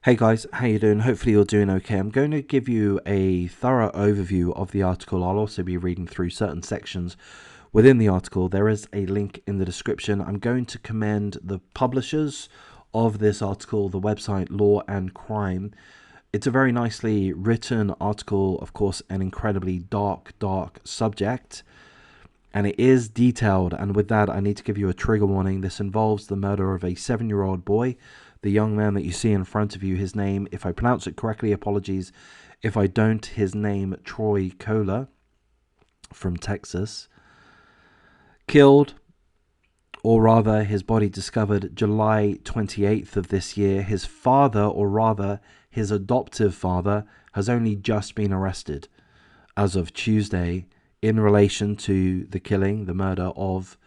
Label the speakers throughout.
Speaker 1: Hey guys, how you doing? Hopefully you're doing okay. I'm going to give you a thorough overview of the article. I'll also be reading through certain sections within the article. There is a link in the description. I'm going to commend the publishers of this article, the website Law and Crime. It's a very nicely written article, of course, an incredibly dark subject, and it is detailed. And with that, I need to give you a trigger warning. This involves the murder of a 7-year-old boy. The young man that you see in front of you, his name, if I pronounce it correctly, apologies. If I don't, his name, Troy Khoeler, from Texas. Killed, or rather his body discovered July 28th of this year. His father, or rather his adoptive father, has only just been arrested as of Tuesday in relation to the killing, the murder of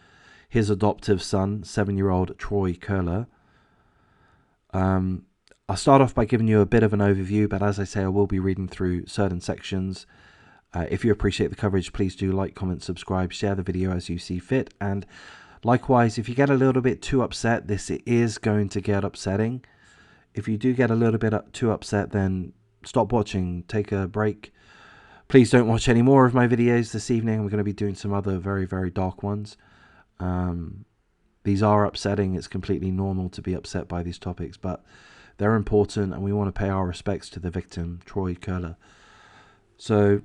Speaker 1: his adoptive son, 7-year-old Troy Khoeler. I'll start off by giving you a bit of an overview, but as I say, I will be reading through certain sections. If you appreciate the coverage, please do like, comment, subscribe, share the video as you see fit. And likewise, if you get a little bit too upset, this is going to get upsetting. If you do get a little bit too upset, then stop watching, take a break. Please don't watch any more of my videos this evening. We're going to be doing some other very, very dark ones. These are upsetting. It's completely normal to be upset by these topics, but they're important, and we want to pay our respects to the victim, Troy Khoeler. So,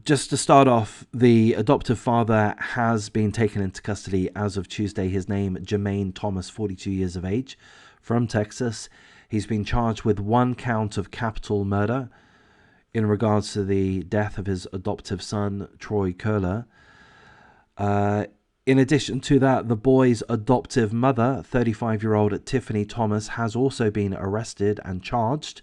Speaker 1: just to start off, the adoptive father has been taken into custody as of Tuesday. His name, Jermaine Thomas, 42 years of age, from Texas. He's been charged with 1 count of capital murder in regards to the death of his adoptive son, Troy Khoeler. In addition to that, the boy's adoptive mother, 35-year-old Tiffany Thomas, has also been arrested and charged,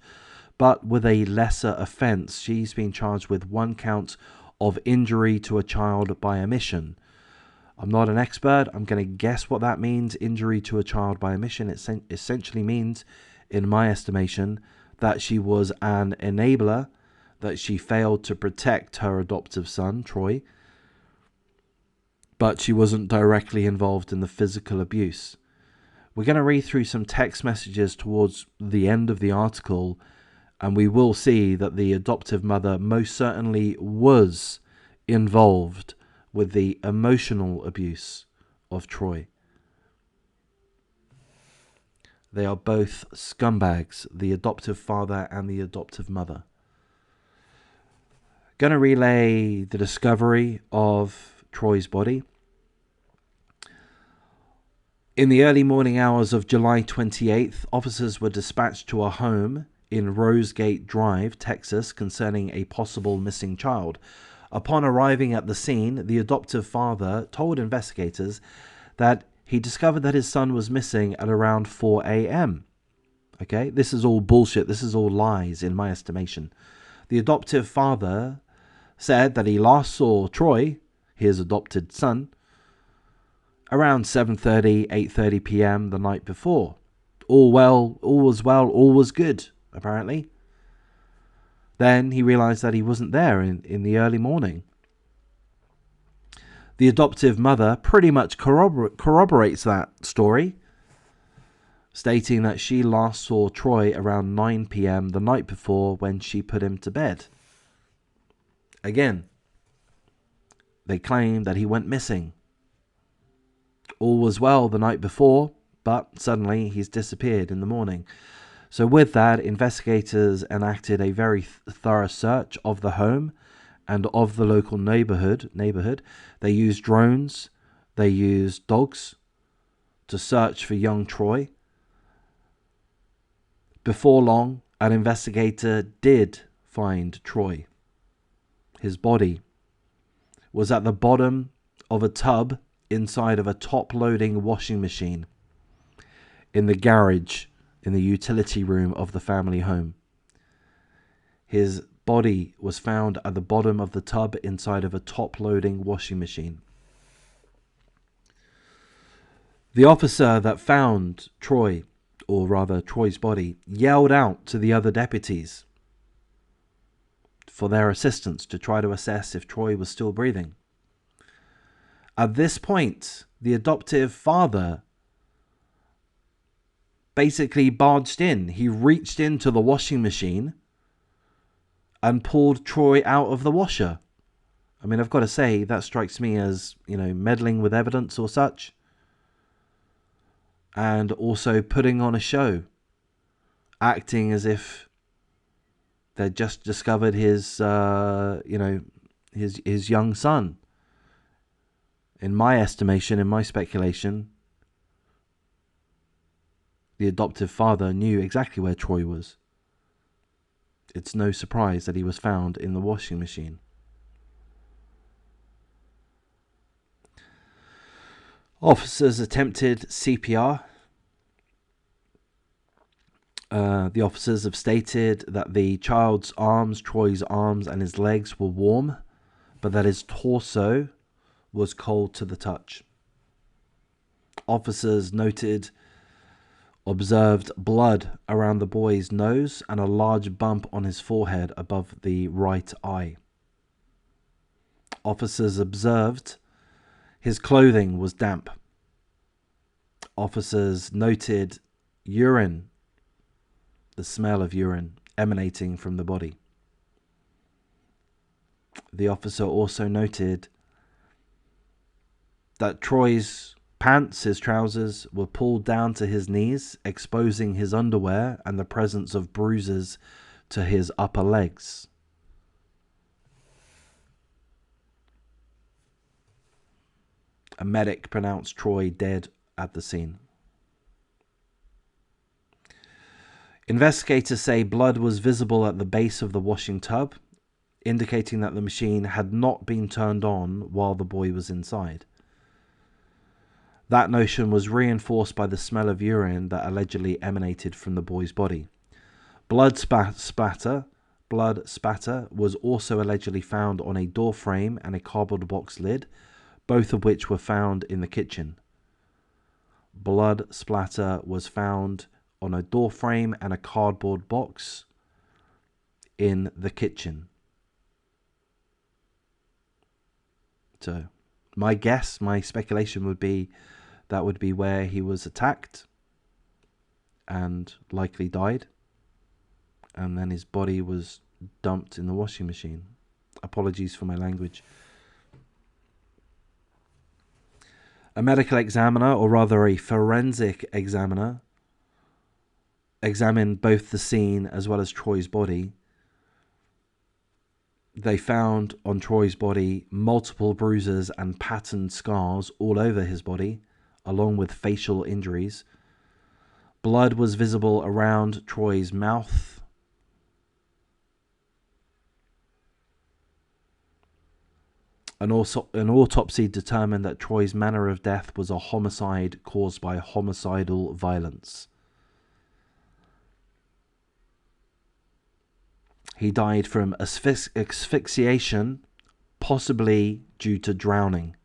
Speaker 1: but with a lesser offense. She's been charged with 1 count of injury to a child by omission. I'm not an expert. I'm going to guess what that means, injury to a child by omission. It essentially means, in my estimation, that she was an enabler, that she failed to protect her adoptive son, Troy, but she wasn't directly involved in the physical abuse. We're going to read through some text messages towards the end of the article, and we will see that the adoptive mother most certainly was involved with the emotional abuse of Troy. They are both scumbags, the adoptive father and the adoptive mother. Going to relay the discovery of Troy's body. In the early morning hours of July 28th, officers were dispatched to a home in Rosegate Drive, Texas, concerning a possible missing child. Upon arriving at the scene, the adoptive father told investigators that he discovered that his son was missing at around 4 a.m. Okay, this is all bullshit. This is all lies in my estimation. The adoptive father said that he last saw Troy, his adopted son, around 7:30, 8:30 p.m. the night before. All was well, all was good, apparently. Then he realized that he wasn't there in the early morning. The adoptive mother pretty much corroborates that story, stating that she last saw Troy around 9 p.m. the night before when she put him to bed. Again, they claim that he went missing. All was well the night before, but suddenly he's disappeared in the morning. So with that, investigators enacted a very thorough search of the home and of the local neighborhood. They used drones, they used dogs to search for young Troy. Before long, an investigator did find Troy. His body was at the bottom of a tub inside of a top-loading washing machine in the garage in the utility room of the family home. His body was found at the bottom of the tub inside of a top-loading washing machine. The officer that found Troy, or rather Troy's body, yelled out to the other deputies for their assistance to try to assess if Troy was still breathing. At this point, the adoptive father basically barged in. He reached into the washing machine and pulled Troy out of the washer. I mean, I've got to say, that strikes me as, meddling with evidence or such. And also putting on a show. Acting as if they'd just discovered his young son. In my estimation, in my speculation, the adoptive father knew exactly where Troy was. It's no surprise that he was found in the washing machine. Officers attempted CPR. The officers have stated that the child's arms, Troy's arms, and his legs were warm, but that his torso was cold to the touch. Officers observed blood around the boy's nose and a large bump on his forehead above the right eye. Officers observed his clothing was damp. Officers noted urine, the smell of urine emanating from the body. The officer also noted that Troy's pants, his trousers, were pulled down to his knees, exposing his underwear and the presence of bruises to his upper legs. A medic pronounced Troy dead at the scene. Investigators say blood was visible at the base of the washing tub, indicating that the machine had not been turned on while the boy was inside. That notion was reinforced by the smell of urine that allegedly emanated from the boy's body. Blood spatter was also allegedly found on a door frame and a cardboard box lid, both of which were found in the kitchen. Blood splatter was found on a door frame and a cardboard box in the kitchen. So, my speculation would be that would be where he was attacked and likely died, and then his body was dumped in the washing machine. Apologies for my language. A medical examiner, or rather a forensic examiner, examined both the scene as well as Troy's body. They found on Troy's body multiple bruises and patterned scars all over his body, along with facial injuries. Blood was visible around Troy's mouth. An autopsy determined that Troy's manner of death was a homicide caused by homicidal violence. He died from asphyxiation, possibly due to drowning.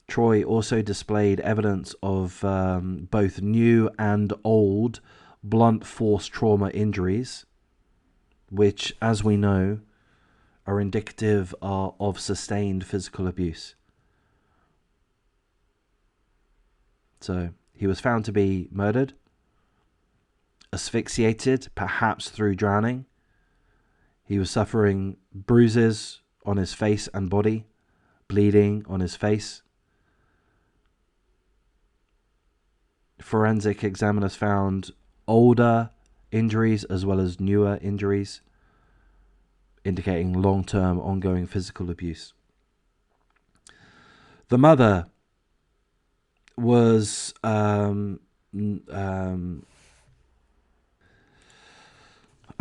Speaker 1: Troy also displayed evidence of both new and old blunt force trauma injuries, which, as we know, are indicative of sustained physical abuse. So he was found to be murdered, asphyxiated, perhaps through drowning. He was suffering bruises on his face and body, bleeding on his face. Forensic examiners found older injuries as well as newer injuries, indicating long-term ongoing physical abuse. The mother was I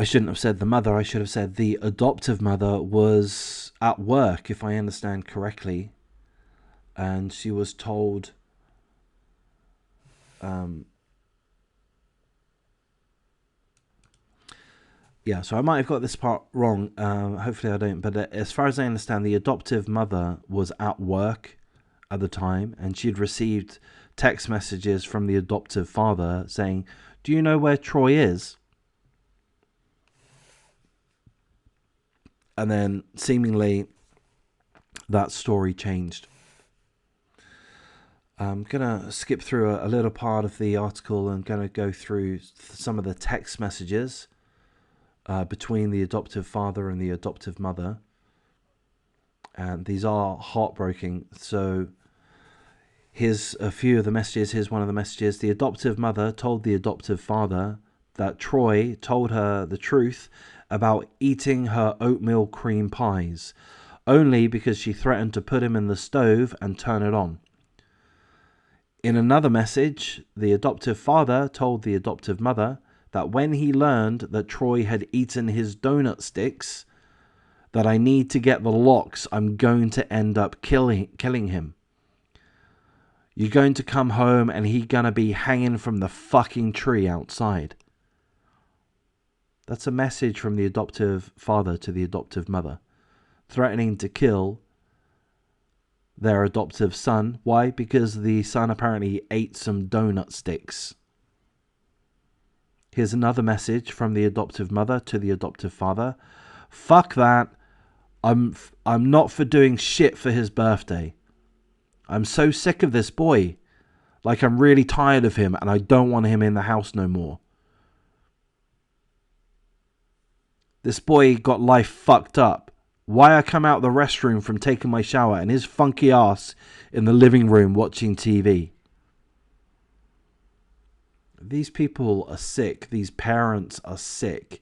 Speaker 1: shouldn't have said the mother, I should have said the adoptive mother was at work, if I understand correctly, and she was told so I might have got this part wrong. Hopefully I don't. But as far as I understand, the adoptive mother was at work at the time, and she'd received text messages from the adoptive father saying, "Do you know where Troy is?" And then seemingly that story changed. I'm going to skip through a little part of the article and going to go through some of the text messages between the adoptive father and the adoptive mother. And these are heartbreaking. So here's a few of the messages. Here's one of the messages. The adoptive mother told the adoptive father that Troy told her the truth about eating her oatmeal cream pies, only because she threatened to put him in the stove and turn it on. In another message, the adoptive father told the adoptive mother that when he learned that Troy had eaten his donut sticks, that I need to get the locks, I'm going to end up killing him. You're going to come home and he's going to be hanging from the fucking tree outside. That's a message from the adoptive father to the adoptive mother, threatening to kill their adoptive son. Why? Because the son apparently ate some donut sticks. Here's another message from the adoptive mother to the adoptive father. Fuck that. I'm not for doing shit for his birthday. I'm so sick of this boy. Like, I'm really tired of him and I don't want him in the house no more. This boy got life fucked up. Why I come out the restroom from taking my shower and his funky ass in the living room watching TV. These people are sick. These parents are sick.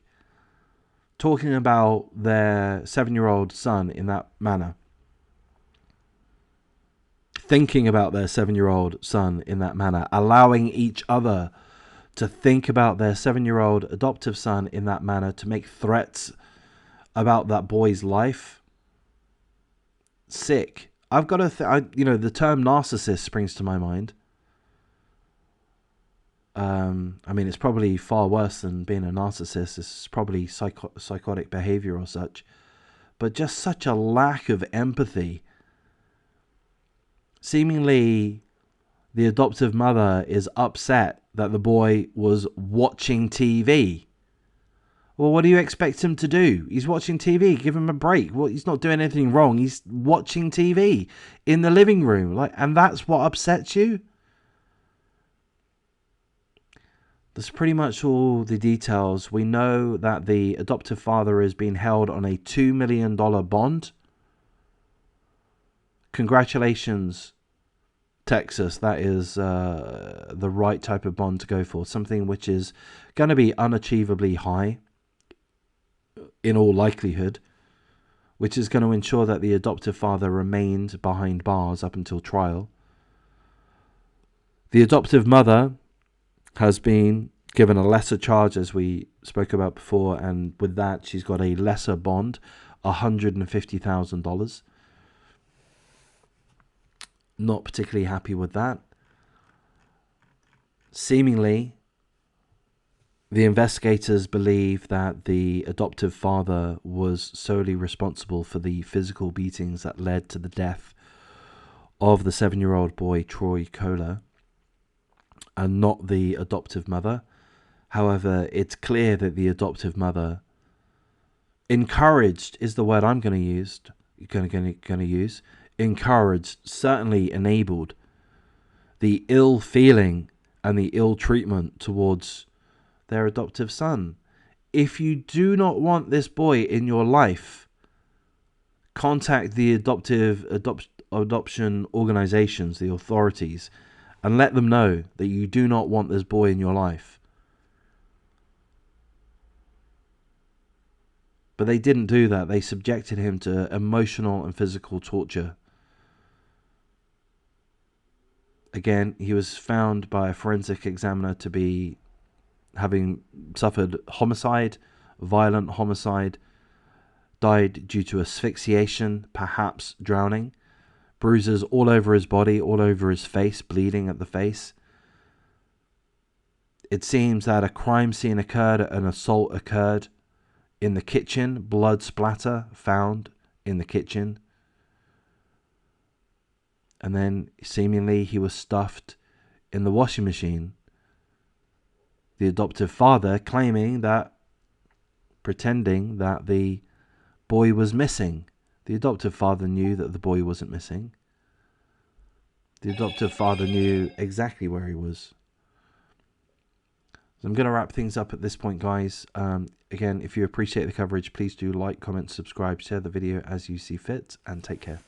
Speaker 1: Talking about their 7-year-old son in that manner. Thinking about their 7-year-old son in that manner. Allowing each other to think about their 7-year-old adoptive son in that manner, to make threats about that boy's life. Sick. I've got to, the term narcissist springs to my mind. I mean, it's probably far worse than being a narcissist. It's probably psychotic behavior or such. But just such a lack of empathy. Seemingly, the adoptive mother is upset that the boy was watching TV. Well, what do you expect him to do? He's watching TV. Give him a break. Well, he's not doing anything wrong. He's watching TV in the living room. And that's what upsets you? That's pretty much all the details. We know that the adoptive father is being held on a $2 million bond. Congratulations, Texas. That is the right type of bond to go for. Something which is going to be unachievably high, in all likelihood, which is going to ensure that the adoptive father remained behind bars up until trial. The adoptive mother has been given a lesser charge, as we spoke about before, and with that she's got a lesser bond, $150,000. Not particularly happy with that. Seemingly, the investigators believe that the adoptive father was solely responsible for the physical beatings that led to the death of the 7-year-old boy, Troy Khoeler, and not the adoptive mother. However, it's clear that the adoptive mother encouraged, is the word I'm going to use, encouraged, certainly enabled the ill feeling and the ill treatment towards their adoptive son. If you do not want this boy in your life, contact the adoption organizations, the authorities, and let them know that you do not want this boy in your life. But they didn't do that. They subjected him to emotional and physical torture. Again, he was found by a forensic examiner to be having suffered homicide, violent homicide, died due to asphyxiation, perhaps drowning, bruises all over his body, all over his face, bleeding at the face. It seems that a crime scene occurred, an assault occurred in the kitchen, blood splatter found in the kitchen. And then seemingly he was stuffed in the washing machine. The adoptive father pretending that the boy was missing. The adoptive father knew that the boy wasn't missing. The adoptive father knew exactly where he was. So I'm going to wrap things up at this point, guys. Again, if you appreciate the coverage, please do like, comment, subscribe, share the video as you see fit, and take care.